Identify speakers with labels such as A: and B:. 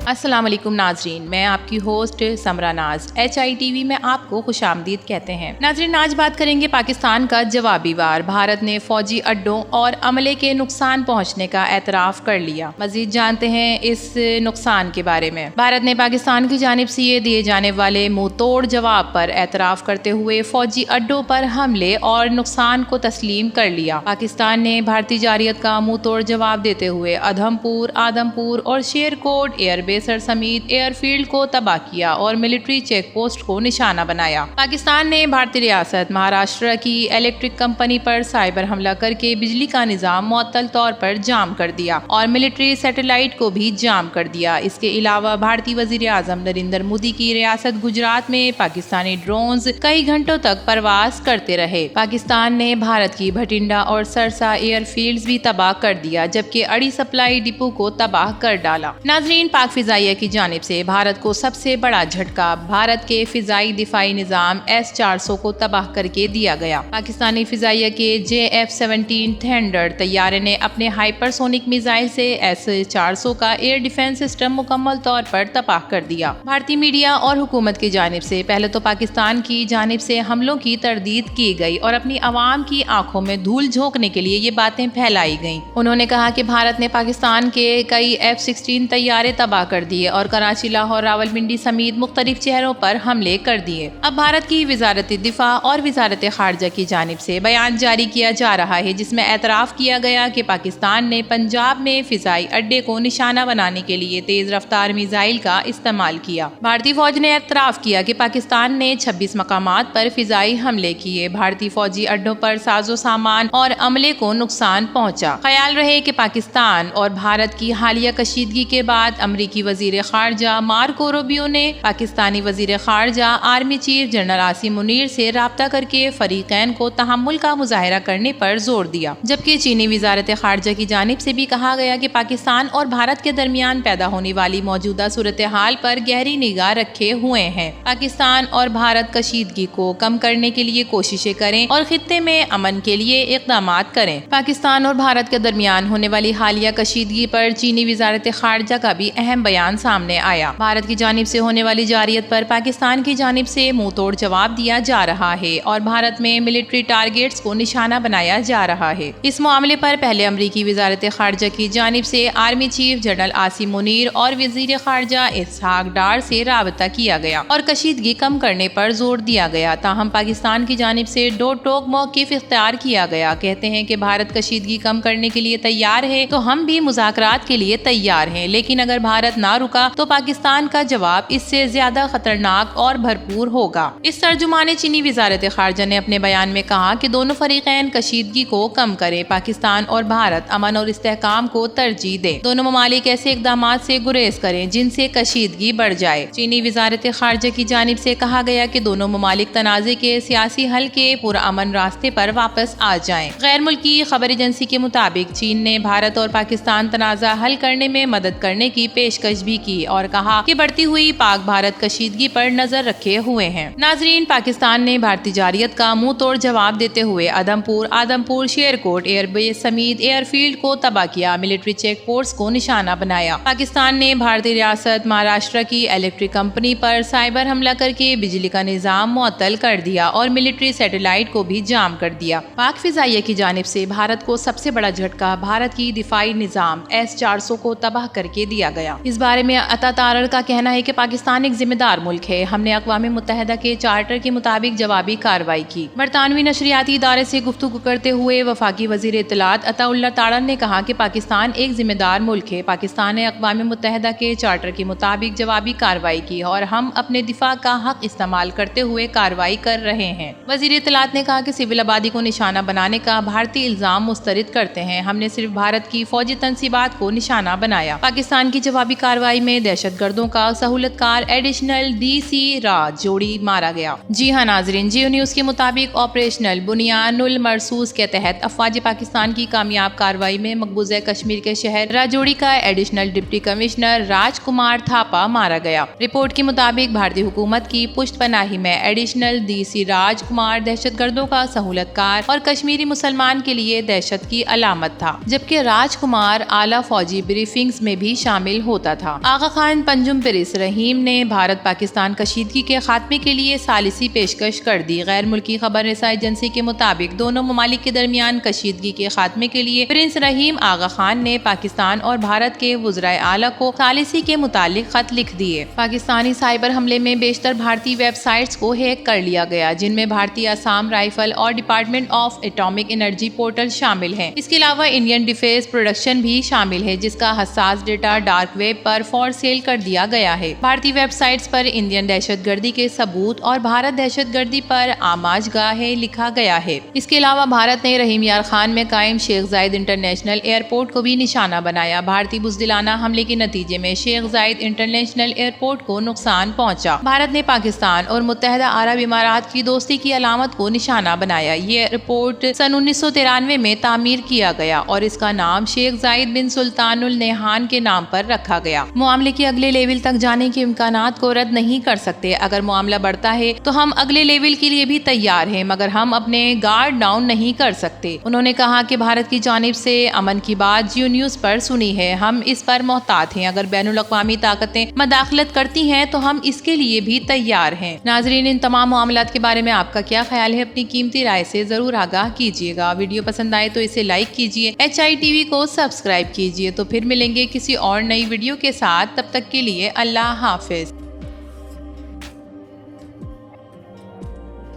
A: السلام علیکم ناظرین، میں آپ کی ہوسٹ سمرا ناز HITV میں آپ کو خوش آمدید کہتے ہیں۔ ناظرین، آج بات کریں گے پاکستان کا جوابی وار۔ بھارت نے فوجی اڈوں اور عملے کے نقصان پہنچنے کا اعتراف کر لیا۔ مزید جانتے ہیں اس نقصان کے بارے میں۔ بھارت نے پاکستان کی جانب سے دیے جانے والے منہ توڑ جواب پر اعتراف کرتے ہوئے فوجی اڈوں پر حملے اور نقصان کو تسلیم کر لیا۔ پاکستان نے بھارتی جارحیت کا منہ توڑ جواب دیتے ہوئے ادھمپور، آدمپور اور شیر کوٹ ایئر بیسر سمیت ایئر فیلڈ کو تباہ کیا اور ملٹری چیک پوسٹ کو نشانہ بنایا۔ پاکستان نے بھارتی ریاست مہاراشٹر کی الیکٹرک کمپنی پر سائبر حملہ کر کے بجلی کا نظام معطل طور پر جام کر دیا اور ملٹری سیٹلائٹ کو بھی جام کر دیا۔ اس کے علاوہ بھارتی وزیر اعظم نریندر مودی کی ریاست گجرات میں پاکستانی ڈرونز کئی گھنٹوں تک پرواز کرتے رہے۔ پاکستان نے بھارت کی بھٹنڈا اور سرسا ایئر فیلڈز بھی تباہ کر دیا، جبکہ اڑی سپلائی ڈپو کو تباہ کر ڈالا۔ ناظرین، پاک فضائیہ کی جانب سے بھارت کو سب سے بڑا جھٹکا، بھارت کے فضائی دفاعی نظام S-400 کو تباہ کر کے دیا گیا۔ پاکستانی فضائیہ کے JF-17 تھنڈر طیارے نے اپنے ہائپر سونک میزائل سے S-400 کا ایئر ڈیفنس سسٹم مکمل طور پر تباہ کر دیا۔ بھارتی میڈیا اور حکومت کی جانب سے پہلے تو پاکستان کی جانب سے حملوں کی تردید کی گئی اور اپنی عوام کی آنکھوں میں دھول جھونکنے کے لیے یہ باتیں پھیلائی گئیں۔ انہوں نے کہا کہ بھارت نے پاکستان کے کئی F-16 طیارے تباہ کر دیے اور کراچی، لاہور، راولپنڈی سمیت مختلف شہروں پر حملے کر دیے۔ اب بھارت کی وزارت دفاع اور وزارت خارجہ کی جانب سے بیان جاری کیا جا رہا ہے، جس میں اعتراف کیا گیا کہ پاکستان نے پنجاب میں فضائی اڈے کو نشانہ بنانے کے لیے تیز رفتار میزائل کا استعمال کیا۔ بھارتی فوج نے اعتراف کیا کہ پاکستان نے 26 مقامات پر فضائی حملے کیے۔ بھارتی فوجی اڈوں پر ساز و سامان اور عملے کو نقصان پہنچا۔ خیال رہے کہ پاکستان اور بھارت کی حالیہ کشیدگی کے بعد امریکی وزیر خارجہ مارکو روبیو نے پاکستانی وزیر خارجہ army chief general Asim Munir سے رابطہ کر کے فریقین کو تحمل کا مظاہرہ کرنے پر زور دیا، جبکہ چینی وزارت خارجہ کی جانب سے بھی کہا گیا کہ پاکستان اور بھارت کے درمیان پیدا ہونے والی موجودہ صورتحال پر گہری نگاہ رکھے ہوئے ہیں۔ پاکستان اور بھارت کشیدگی کو کم کرنے کے لیے کوششیں کریں اور خطے میں امن کے لیے اقدامات کریں۔ پاکستان اور بھارت کے درمیان ہونے والی حالیہ کشیدگی پر چینی وزارت خارجہ کا بھی اہم بیان سامنے آیا۔ بھارت کی جانب سے ہونے والی جارحیت پر پاکستان کی جانب سے منہ توڑ جواب دیا جا رہا ہے اور بھارت میں ملٹری ٹارگیٹس کو نشانہ بنایا جا رہا ہے۔ اس معاملے پر پہلے امریکی وزارت خارجہ کی جانب سے army chief general Asim Munir اور وزیر خارجہ اسحاق ڈار سے رابطہ کیا گیا اور کشیدگی کم کرنے پر زور دیا گیا۔ تاہم پاکستان کی جانب سے دو ٹوک موقف اختیار کیا گیا۔ کہتے ہیں کہ بھارت کشیدگی کم کرنے کے لیے تیار ہے تو ہم بھی مذاکرات کے لیے تیار ہیں، لیکن اگر بھارت نہ رکا تو پاکستان کا جواب اس سے زیادہ خطرناک اور بھرپور ہوگا۔ اس ترجمان چینی وزارت خارجہ نے اپنے بیان میں کہا کہ دونوں فریقین کشیدگی کو کم کریں، پاکستان اور بھارت امن اور استحکام کو ترجیح دیں۔ دونوں ممالک ایسے اقدامات سے گریز کریں جن سے کشیدگی بڑھ جائے۔ چینی وزارت خارجہ کی جانب سے کہا گیا کہ دونوں ممالک تنازع کے سیاسی حل کے پرامن راستے پر واپس آ جائیں۔ غیر ملکی خبر ایجنسی کے مطابق چین نے بھارت اور پاکستان تنازع حل کرنے میں مدد کرنے کی پیشکش بھی کی اور کہا کہ بڑھتی ہوئی پاک بھارت کشیدگی پر نظر رکھے ہوئے ہیں۔ ناظرین، پاکستان نے بھارتی جارحیت کا منہ توڑ جواب دیتے ہوئے ادھمپور، آدمپور، شیر کوٹ ایئر بیس سمیت ایئر فیلڈ کو تباہ کیا، ملٹری چیک پوسٹ کو نشانہ بنایا۔ پاکستان نے بھارتی ریاست مہاراشٹر کی الیکٹرک کمپنی پر سائبر حملہ کر کے بجلی کا نظام معطل کر دیا اور ملٹری سیٹلائٹ کو بھی جام کر دیا۔ پاک فضائیہ کی جانب سے بھارت کو سب سے بڑا جھٹکا، بھارت کی دفاعی نظام S-400 کو تباہ کر کے دیا گیا۔ اس بارے میں عطا تارڑ کا کہنا ہے کہ پاکستان ایک ذمہ دار ملک ہے، ہم نے اقوام متحدہ کے چارٹر کے مطابق جوابی کارروائی کی۔ برطانوی نشریاتی ادارے سے گفتگو کرتے ہوئے وفاقی وزیر اطلاعات عطا اللہ تارڑ نے کہا کہ پاکستان ایک ذمہ دار ملک ہے، پاکستان نے اقوام متحدہ کے چارٹر کے مطابق جوابی کارروائی کی اور ہم اپنے دفاع کا حق استعمال کرتے ہوئے کارروائی کر رہے ہیں۔ وزیر اطلاعات نے کہا کہ سول آبادی کو نشانہ بنانے کا بھارتی الزام مسترد کرتے ہیں، ہم نے صرف بھارت کی فوجی تنصیبات کو نشانہ بنایا۔ پاکستان کی جوابی کارروائی میں دہشت گردوں کا سہولت کار ایڈیشنل DC راج جوڑی مارا گیا۔ جی ہاں ناظرین، جیو نیوز کے مطابق آپریشنل بنیان المرصوص کے تحت افواج پاکستان کی کامیاب کارروائی میں مقبوضہ کشمیر کے شہر راجوڑی کا additional deputy commissioner Raj Kumar Thapa مارا گیا۔ رپورٹ کے مطابق بھارتی حکومت کی پشت پناہی میں ایڈیشنل DC راج کمار دہشت گردوں کا سہولت کار اور کشمیری مسلمان کے لیے دہشت کی علامت تھا، جبکہ راج کمار اعلیٰ فوجی بریفنگز میں بھی شامل ہوتا تھا۔ آغا خان پنجم پرس رحیم نے بھارت پاکستان کشیدگی کے خاتمے کے لیے ثالثی پیشکش کر دی۔ غیر ملکی خبر رساں ایجنسی کے مطابق دونوں ممالک کے درمیان کشیدگی کے خاتمے کے لیے پرنس رحیم آغا خان نے پاکستان اور بھارت کے وزرائے اعلیٰ کو ثالثی کے متعلق خط لکھ دیے۔ پاکستانی سائبر حملے میں بیشتر بھارتی ویب سائٹس کو ہیک کر لیا گیا، جن میں بھارتی آسام رائفل اور department of atomic energy portal شامل ہیں۔ اس کے علاوہ انڈین ڈیفینس پروڈکشن بھی شامل ہے، جس کا حساس ڈیٹا ڈارک ویب پر فور سیل کر دیا گیا ہے۔ بھارتی ویب سائٹس پر انڈین دہشت گردی کے ثبوت اور بھارت دہشت گردی پر آماج گاہیں لکھا گیا ہے۔ اس کے علاوہ بھارت نے رحیم یار خان میں قائم شیخ زاید انٹرنیشنل ایئرپورٹ کو بھی نشانہ بنایا۔ بھارتی بزدلانہ حملے کے نتیجے میں شیخ زاید انٹرنیشنل ایئرپورٹ کو نقصان پہنچا۔ بھارت نے پاکستان اور متحدہ عرب امارات کی دوستی کی علامت کو نشانہ بنایا۔ یہ ایئرپورٹ سن 1993 میں تعمیر کیا گیا اور اس کا نام شیخ زاید بن سلطان النہیان کے نام پر رکھا گیا۔ معاملے کے اگلے لیول تک جانے کے امکانات کو رد نہیں کر سکتے۔ اگر معاملہ بڑھتا ہے تو ہم اگلے لیول کے لیے بھی تیار ہیں، مگر ہم اپنے گارڈ ڈاؤن نہیں کر سکتے۔ انہوں نے کہا کہ بھارت کی جانب سے امن کی بات جیو نیوز پر سنی ہے، ہم اس پر محتاط ہیں۔ اگر بین الاقوامی طاقتیں مداخلت کرتی ہیں تو ہم اس کے لیے بھی تیار ہیں۔ ناظرین، ان تمام معاملات کے بارے میں آپ کا کیا خیال ہے؟ اپنی قیمتی رائے سے ضرور آگاہ کیجیے گا۔ ویڈیو پسند آئے تو اسے لائک کیجیے، HITV کو سبسکرائب کیجیے۔ تو پھر ملیں گے کسی اور نئی ویڈیو کے ساتھ، تب تک کے لیے اللہ حافظ۔